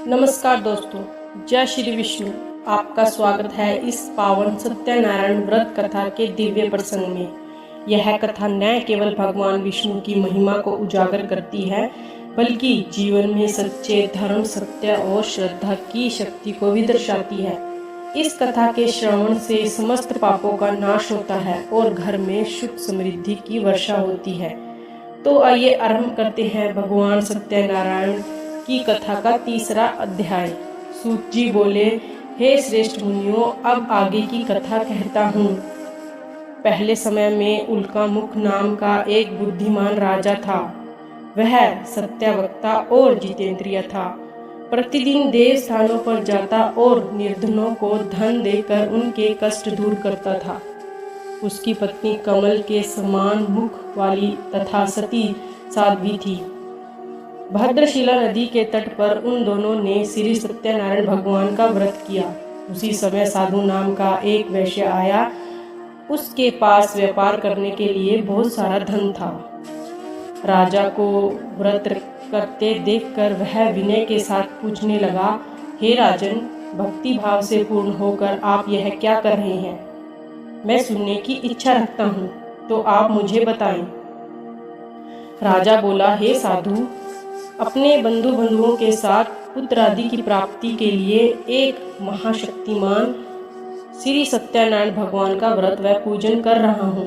नमस्कार दोस्तों, जय श्री विष्णु। आपका स्वागत है इस पावन सत्यनारायण व्रत कथा के दिव्य प्रसंग में। यह कथा न केवल भगवान विष्णु की महिमा को उजागर करती है, बल्कि जीवन में सच्चे धर्म, सत्य और श्रद्धा की शक्ति को भी दर्शाती है। इस कथा के श्रवण से समस्त पापों का नाश होता है और घर में सुख समृद्धि की वर्षा होती है। तो आइए आरंभ करते हैं भगवान सत्यनारायण की कथा का तीसरा अध्याय। सूत जी बोले, हे श्रेष्ठ मुनियों, अब आगे की कथा कहता हूँ। पहले समय में उल्कामुख नाम का एक बुद्धिमान राजा था। वह सत्यवक्ता और जितेंद्रिय था। प्रतिदिन देव स्थानों पर जाता और निर्धनों को धन देकर उनके कष्ट दूर करता था। उसकी पत्नी कमल के समान मुख वाली तथा सती साध्वी थी। भद्रशिला नदी के तट पर उन दोनों ने श्री सत्यनारायण भगवान का व्रत किया। उसी समय साधु नाम का एक वैश्य आया। उसके पास व्यापार करने के लिए बहुत सारा धन था। राजा को व्रत करते देखकर वह विनय के साथ पूछने लगा, हे राजन, भक्ति भाव से पूर्ण होकर आप यह क्या कर रहे हैं? मैं सुनने की इच्छा रखता हूँ, तो आप मुझे बताएं। राजा बोला, हे साधु, अपने बंधुओं के साथ पुत्र आदि की प्राप्ति के लिए एक महाशक्तिमान श्री सत्यनारायण भगवान का व्रत व पूजन कर रहा हूँ।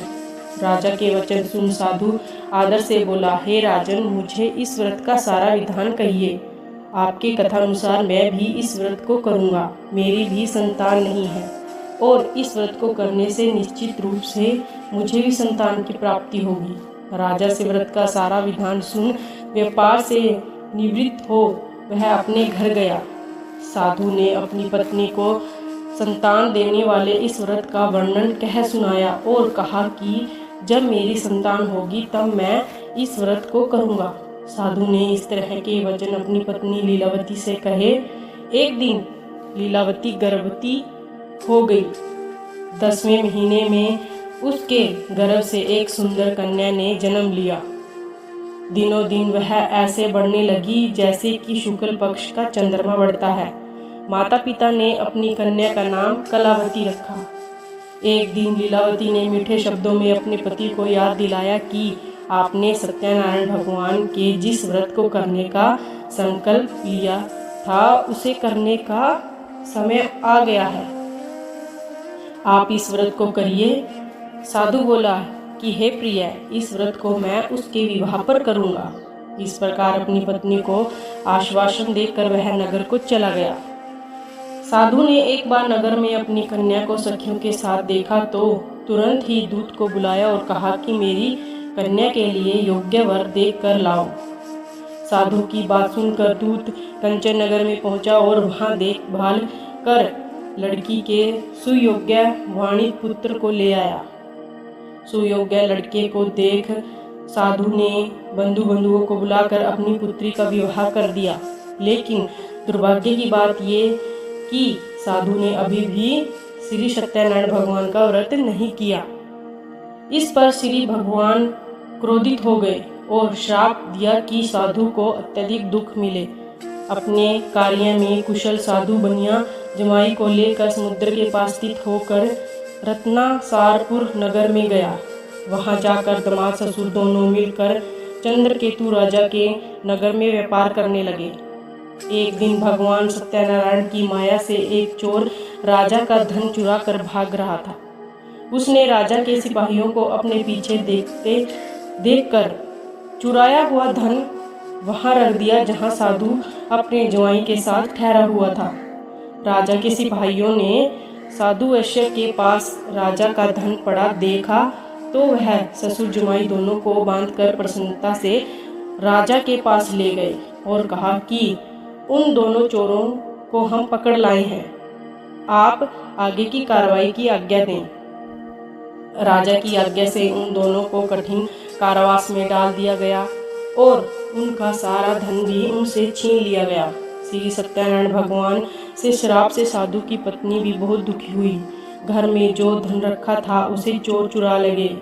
राजा के वचन सुन साधु आदर से बोला, हे राजन, मुझे इस व्रत का सारा विधान कहिए। आपके कथानुसार मैं भी इस व्रत को करूँगा। मेरी भी संतान नहीं है और इस व्रत को करने से निश्चित रूप से मुझे भी संतान की प्राप्ति होगी। राजा से व्रत का सारा विधान सुन व्यापार से निवृत्त हो वह अपने घर गया। साधु ने अपनी पत्नी को संतान देने वाले इस व्रत का वर्णन कह सुनाया और कहा कि जब मेरी संतान होगी तब मैं इस व्रत को करूँगा। साधु ने इस तरह के वचन अपनी पत्नी लीलावती से कहे। एक दिन लीलावती गर्भवती हो गई। 10वें महीने में उसके गर्भ से एक सुंदर कन्या ने जन्म लिया। दिनों दिन वह ऐसे बढ़ने लगी जैसे कि शुक्ल पक्ष का चंद्रमा बढ़ता है। माता पिता ने अपनी कन्या का नाम कलावती रखा। एक दिन लीलावती ने मीठे शब्दों में अपने पति को याद दिलाया कि आपने सत्यनारायण भगवान के जिस व्रत को करने का संकल्प लिया था उसे करने का समय आ गया है। आप इस व्रत को करिए। साधु बोला कि हे प्रिय, इस व्रत को मैं उसके विवाह पर करूँगा। इस प्रकार अपनी पत्नी को आश्वासन देकर वह नगर को चला गया। साधु ने एक बार नगर में अपनी कन्या को सखियों के साथ देखा तो तुरंत ही दूत को बुलाया और कहा कि मेरी कन्या के लिए योग्य वर देख कर लाओ। साधु की बात सुनकर दूत कंचन नगर में पहुंचा और वहां देखभाल कर लड़की के सुयोग्य वाणिज्य पुत्र को ले आया। सुयोग्य लड़के को देख साधु ने बंधुओं को बुलाकर अपनी पुत्री का विवाह कर दिया। लेकिन दुर्भाग्य की बात ये कि साधु ने अभी भी श्री सत्यनारायण भगवान का व्रत नहीं किया। इस पर श्री भगवान क्रोधित हो गए और श्राप दिया कि साधु को अत्यधिक दुख मिले। अपने कार्य में कुशल साधु बनिया जमाई को लेकर समुद्र के पास स्थित होकर रत्नासारपुर नगर में गया। वहां जाकर दामाद ससुर दोनों मिलकर चंद्रकेतु राजा के नगर में व्यापार करने लगे। एक दिन भगवान सत्यनारायण की माया से एक चोर राजा का धन चुरा कर भाग रहा था। उसने राजा के सिपाहियों को अपने पीछे देखकर चुराया हुआ धन वहां रख दिया जहां साधु अपने जवाई के साथ ठहरा हुआ था। राजा के सिपाहियों ने साधु वैश्य के पास राजा का धन पड़ा देखा तो वह ससुर जमाई दोनों को बांधकर प्रसन्नता से राजा के पास ले गए और कहा कि उन दोनों चोरों को हम पकड़ लाए हैं। आप आगे की कार्रवाई की आज्ञा दें। राजा की आज्ञा से उन दोनों को कठिन कारावास में डाल दिया गया और उनका सारा धन भी उनसे छीन लिया गया। श्री सत्यनारायण भगवान से श्राप से साधु की पत्नी भी बहुत दुखी हुई। घर में जो धन रखा था उसे चोर चुरा ले गए।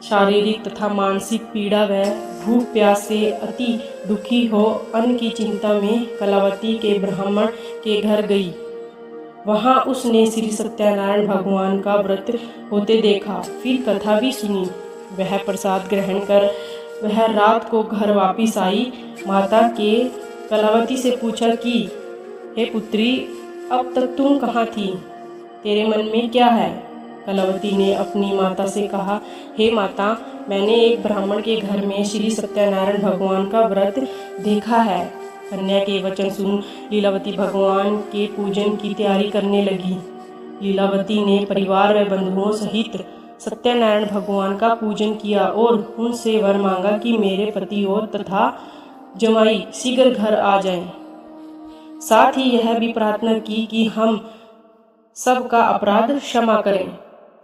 शारीरिक तथा मानसिक पीड़ा व भूख प्यास से अति दुखी हो अन्न की चिंता में कलावती के ब्राह्मण के घर गई। वहां उसने श्री सत्यनारायण भगवान का व्रत होते देखा, फिर कथा भी सुनी। वह प्रसाद ग्रहण कर वह रात को घर वापिस आई। माता के कलावती से पूछा कि हे पुत्री, अब तक तुम कहाँ थी? तेरे मन में क्या है? कलावती ने अपनी माता से कहा, हे माता, मैंने एक ब्राह्मण के घर में श्री सत्यनारायण भगवान का व्रत देखा है। कन्या के वचन सुन लीलावती भगवान के पूजन की तैयारी करने लगी। लीलावती ने परिवार व बंधुओं सहित सत्यनारायण भगवान का पूजन किया और उनसे वर मांगा कि मेरे पति और तथा जमाई शीघ्र घर आ जाएं। साथ ही यह भी प्रार्थना की कि हम सबका अपराध क्षमा करें।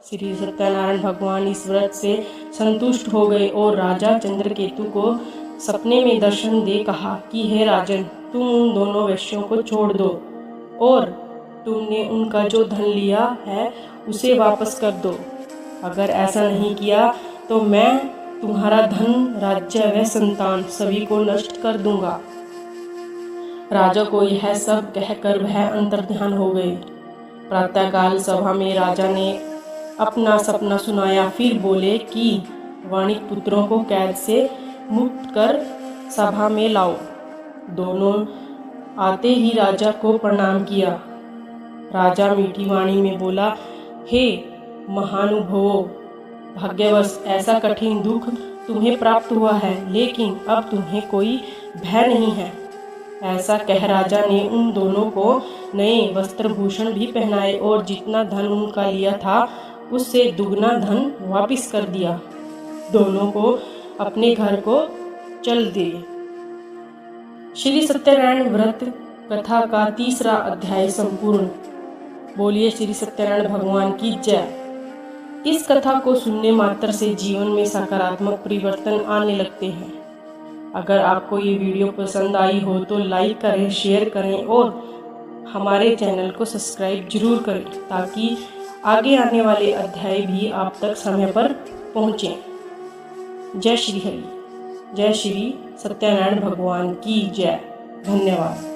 श्री सत्यनारायण भगवान इस व्रत से संतुष्ट हो गए और राजा चंद्रकेतु को सपने में दर्शन दे कहा कि हे राजन, तुम उन दोनों वैश्यों को छोड़ दो और तुमने उनका जो धन लिया है उसे वापस कर दो। अगर ऐसा नहीं किया तो मैं तुम्हारा धन, राज्य व संतान सभी को नष्ट कर दूंगा। राजा को यह सब कहकर वह अंतर्ध्यान हो गए। प्रातःकाल सभा में राजा ने अपना सपना सुनाया, फिर बोले कि वाणिक पुत्रों को कैद से मुक्त कर सभा में लाओ। दोनों आते ही राजा को प्रणाम किया। राजा मीठी वाणी में बोला, हे महानुभावों, भाग्यवश ऐसा कठिन दुख तुम्हें प्राप्त हुआ है, लेकिन अब तुम्हें कोई भय नहीं है। ऐसा कह राजा ने उन दोनों को नए वस्त्र भूषण भी पहनाए और जितना धन उनका लिया था उससे दुगना धन वापस कर दिया। दोनों को अपने घर को चल दिए। श्री सत्यनारायण व्रत कथा का 3रा अध्याय संपूर्ण। बोलिए श्री सत्यनारायण भगवान की जय। इस कथा को सुनने मात्र से जीवन में सकारात्मक परिवर्तन आने लगते हैं। अगर आपको ये वीडियो पसंद आई हो तो लाइक करें, शेयर करें और हमारे चैनल को सब्सक्राइब जरूर करें ताकि आगे आने वाले अध्याय भी आप तक समय पर पहुँचें। जय श्री हरि। जय श्री सत्यनारायण भगवान की जय। धन्यवाद।